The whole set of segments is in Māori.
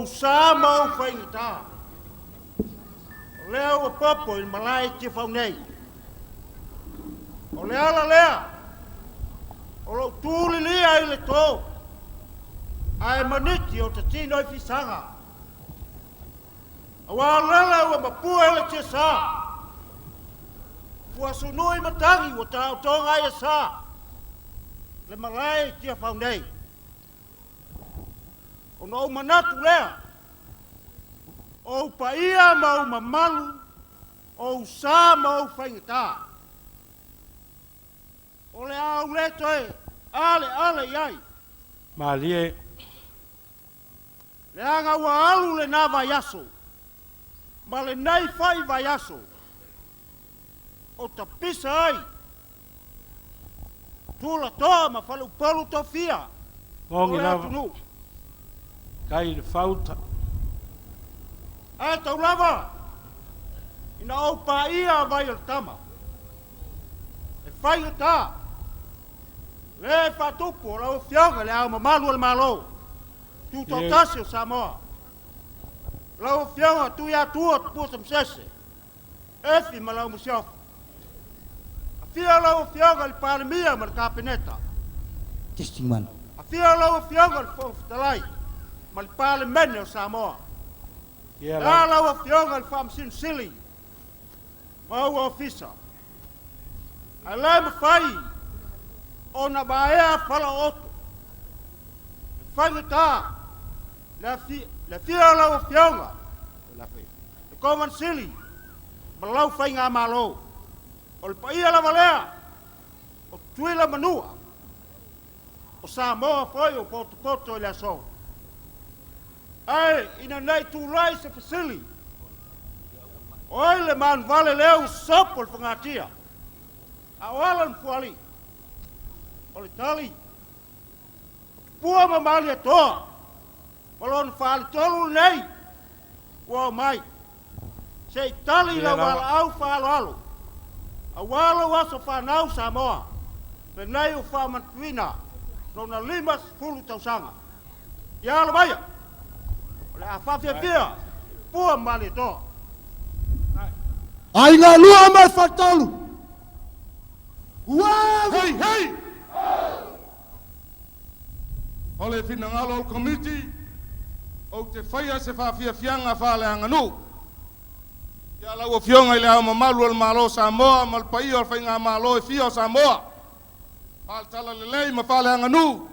sa mau whaingata. O leo o popo i malai te whau nei. O lea la lea. O lo tūli lia i le tō. Ai maniti o te tino i fisanga. A wā lala ua mapua ele te sā. Fua sunui matangi o ta o tonga ia sā. Le malai te whau nei. O no manatu lea. O paia mau mamalu. O sā mau whaingata. O le au leto e. Ale iai. Malie. Le anga ua alu le nā vaiaso. Ma le nei whai vaiaso. O ta pisa ai. Tula toa ma whalu polu to fia. Mongi O le lava. atunu. Kai le fauta. E tau lava. Ina au pa ia vai o tama. E whai o tā. Le whatupu o lau whionga le au mamalu le malo. Tu tau tasi o Samoa. Lau whionga tu ia tua tu puta msese. Efi ma lau musiofu. A fia lau whionga le paramia ma le kapeneta. Testing man. A fia lau whionga le fofutalai. Ma le paramene o Samoa. Ia La la. lau whionga le whamsin sili. Ma ua ofisa. A le mawhai. O na baea whala oto. Whaingata. Le fia lau whionga. Le koman sili. Ma lau whainga malo. O le paia la valea. O tuila manua. O Samoa foi o poto le aso. Ai, ina nei tūlai se fasili. O ai le man vale leo sopo le whangatia. A wala mfuali. O le tali. Pua mamali atoa. Malon whaali tolu nei. Ua mai. Se tali la wala au whaalo alo. A wala waso whanau Samoa. Me nei o whamantuina. Rona limas fulu tausanga. Ia ala maya. O le a whawhiawhia. Pua mamali atoa. Ai ngā lua mai whatalu. Wow! Hei! O le finangalo committee, o te whaia se whawhiawhianga whale anganu. Ia lau o fionga i le au mamalu al malo Samoa, mal pai o whainga malo e fio Samoa. Whal tala le lei ma whale anganu.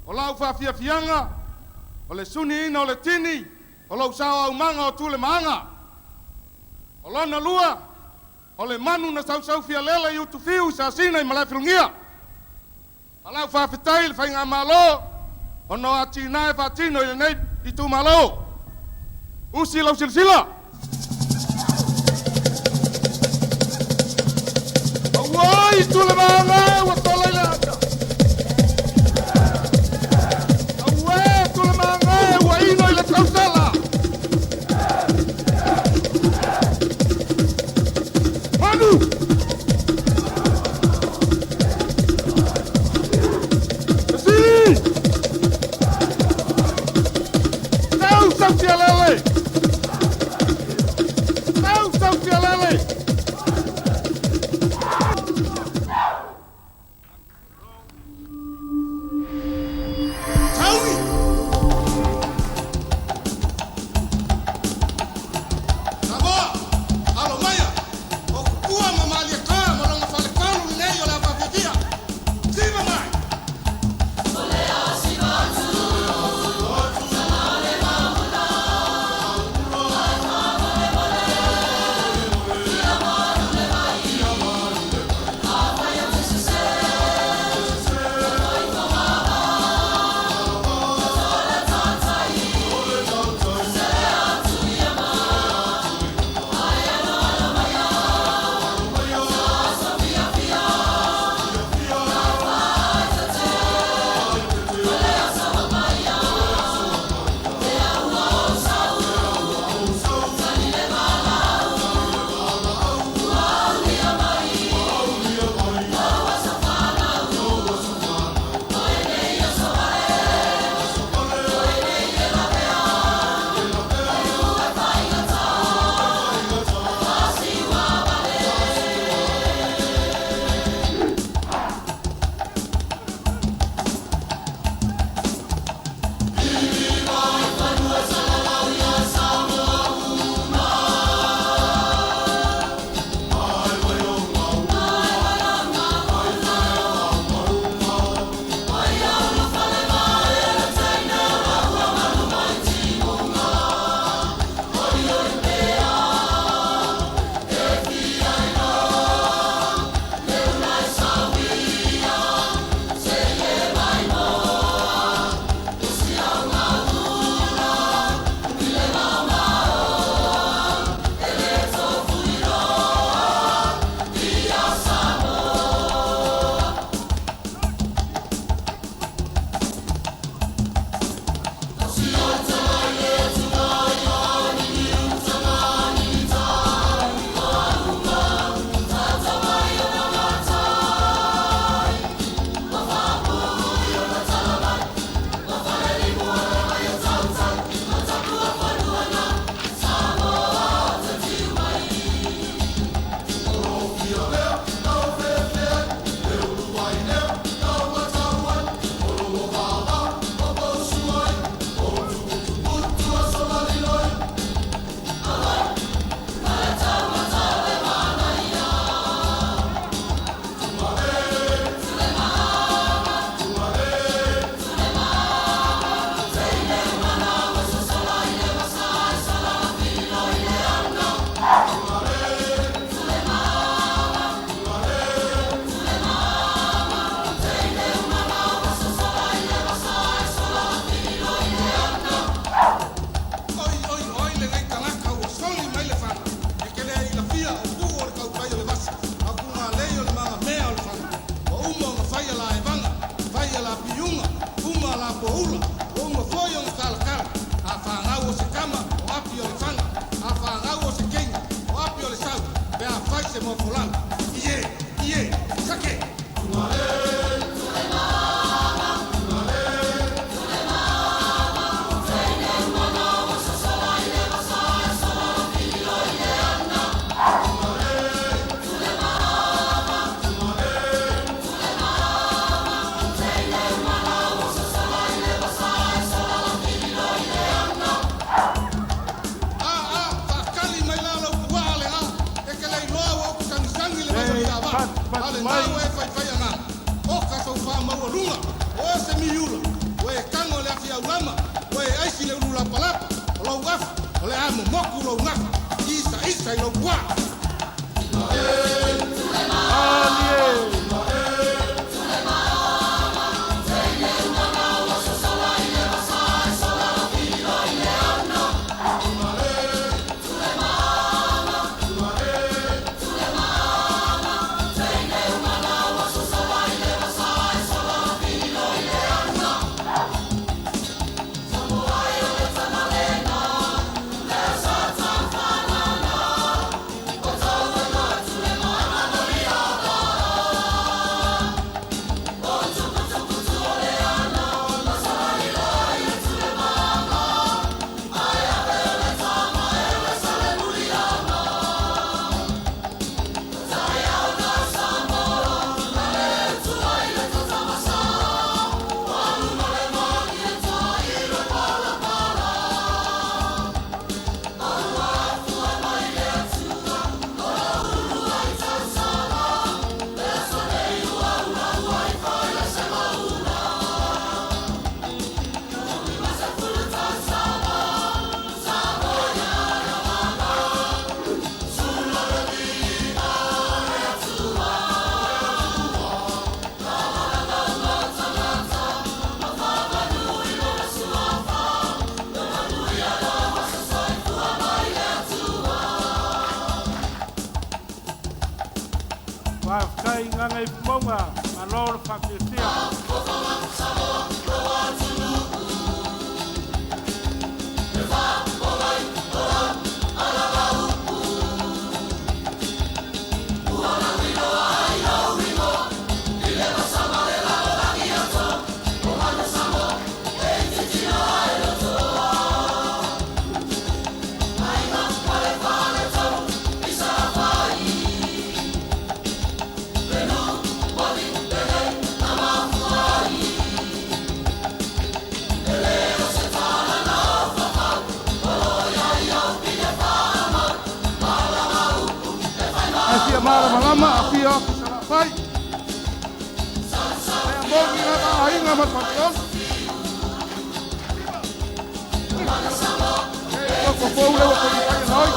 O lau whawhiawhianga, o le suni ina o le tini, o lau sao au manga o tule maanga. O lana lua, o le manu na sau fia lela i utu fiu sa sina i malai filungia. Alau whawhitai le whainga malo, o no ati nae whatino i le nei i tu malo. Usi lau silsila. Awai, tule maanga, wa tola i le ata. Awai, tule maanga, wa ino i le tausala. Manu! fatu mai. nau e whai ana. O ka tau wha maua runga. O se miula. O e kango le afi au lama. O e aisi le urula palapa. O lau wafa. O le amo moku lau ngafa. Isa i lau pua. Alie. Kai nganga I pumonga, malor whakirisia. Afia mara malama, afia o kisara pai. Mea mongi nga ka ainga matmatios. Koko pou lewa koni kai noi.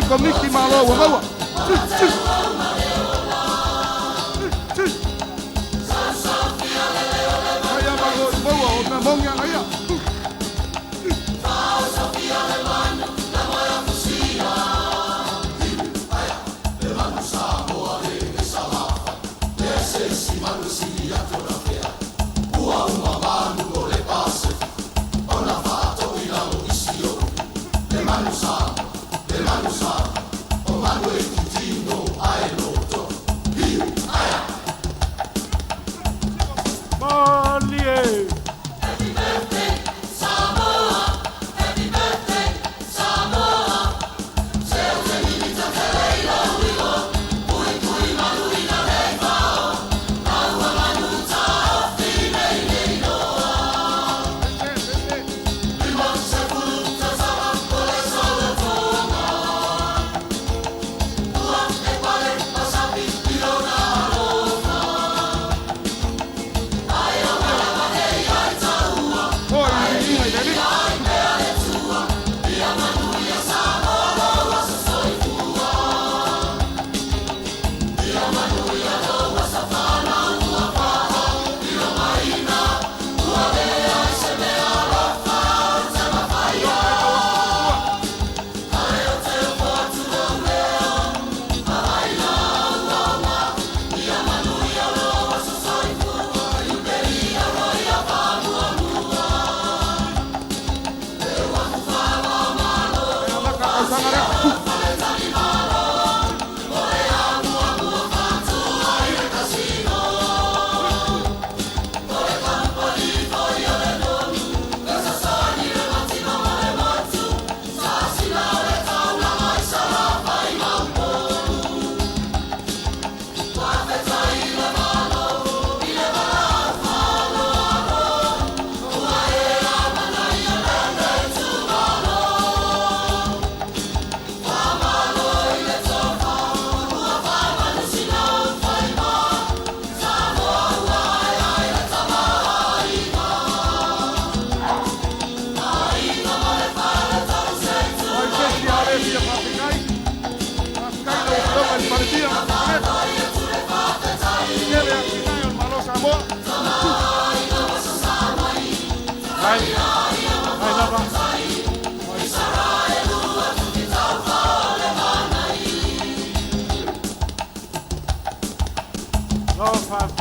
Komisi malo wawa. Saya bago bawa na mongya aya.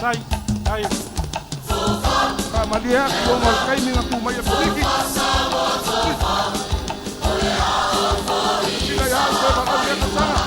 tai tai Malia ko mal kai ni ngatu mai poliki. Sila ya ko ba ka ni sana.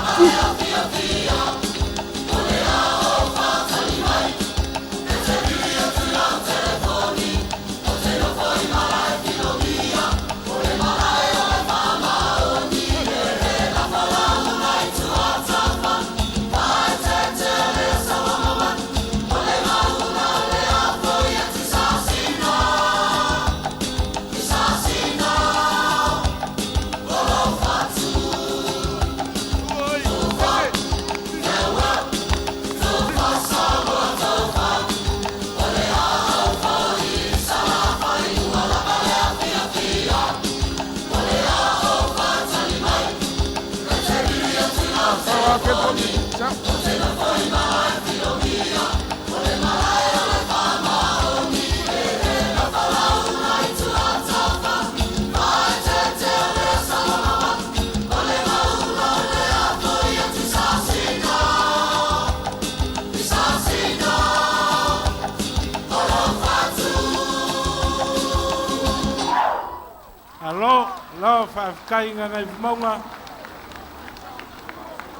Lo fa kai ngai monga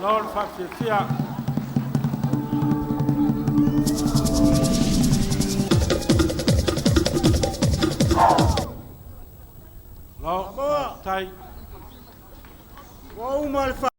lo fa fia lo tai Wa umal fa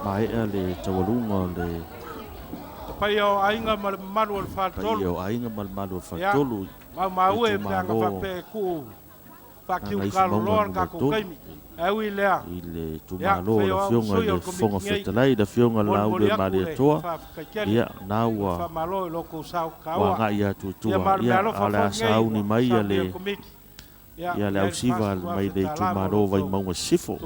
Mai le tawalunga le pai o ainga malu fa tolu yo ainga malu fa tolu ma ue nga fa pe ku fa ki ka lo ka ku kai ai lea ile tu malo la fionga le fonga fetalai da fionga la u le maria toa ia na wa fa malo lo ko sa ka wa nga ia tu tu ia ala sa uni mai le ia le au siva mai le tu malo vai maunga sifo